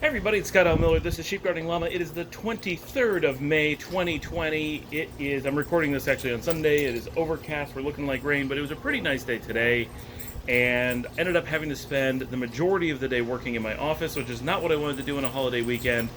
Hi everybody, it's Scott L. Miller. This is Sheep Guarding Llama. It is the 23rd of May, 2020. I'm recording this actually on Sunday. It is overcast. We're looking like rain, but it was a pretty nice day today. And ended up having to spend the majority of the day working in my office, which is not what I wanted to do on a holiday weekend.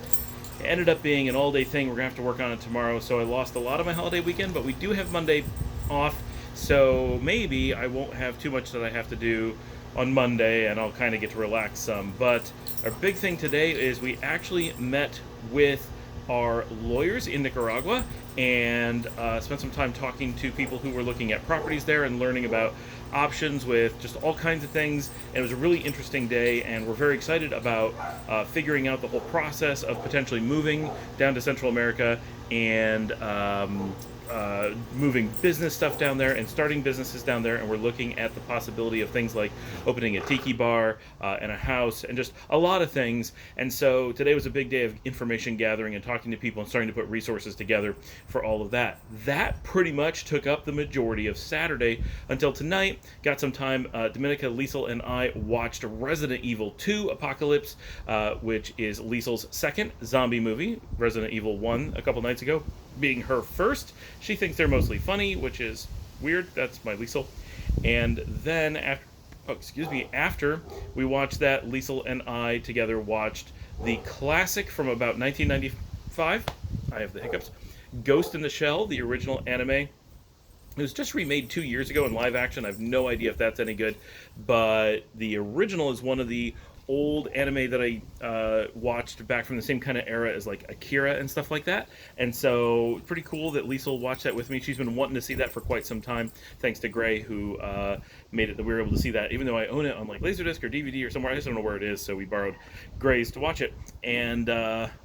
It ended up being an all-day thing. We're going to have to work on it tomorrow, so I lost a lot of my holiday weekend, but we do have Monday off, so maybe I won't have too much that I have to do on Monday, and I'll kind of get to relax some. But our big thing today is we actually met with our lawyers in Nicaragua and spent some time talking to people who were looking at properties there and learning about options with just all kinds of things. And it was a really interesting day, and we're very excited about figuring out the whole process of potentially moving down to Central America and moving business stuff down there and starting businesses down there. And we're looking at the possibility of things like opening a tiki bar and a house and just a lot of things. And so today was a big day of information gathering and talking to people and starting to put resources together for all of that. That pretty much took up the majority of Saturday until tonight. Got some time. Dominica, Liesl, and I watched Resident Evil 2 Apocalypse, which is Liesl's second zombie movie. Resident Evil 1 a couple nights ago being her first. She thinks they're mostly funny, which is weird. That's my Liesl. And then after we watched that, Liesl and I together watched the classic from about 1995. I have the hiccups. Ghost in the Shell, the original anime. It was just remade 2 years ago in live action. I have no idea if that's any good, but the original is one of the old anime that I watched back from the same kind of era as like Akira and stuff like that. And so pretty cool that Liesl watched that with me. She's been wanting to see that for quite some time, thanks to Gray, who made it that we were able to see that, even though I own it on like Laserdisc or DVD or somewhere. I just don't know where it is, so we borrowed Gray's to watch it. And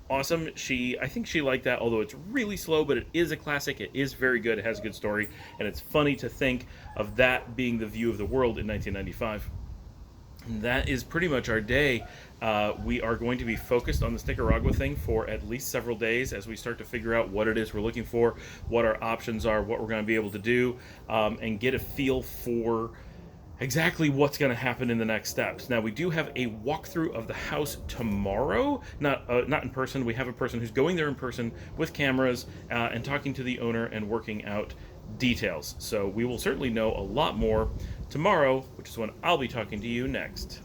awesome. I think she liked that, although it's really slow, but it is a classic. It is very good. It has a good story, and it's funny to think of that being the view of the world in 1995. That is pretty much our day. We are going to be focused on this Nicaragua thing for at least several days as we start to figure out what it is we're looking for, what our options are, what we're going to be able to do, and get a feel for exactly what's going to happen in the next steps. Now, we do have a walkthrough of the house tomorrow, not in person. We have a person who's going there in person with cameras and talking to the owner and working out details. So we will certainly know a lot more tomorrow, which is when I'll be talking to you next.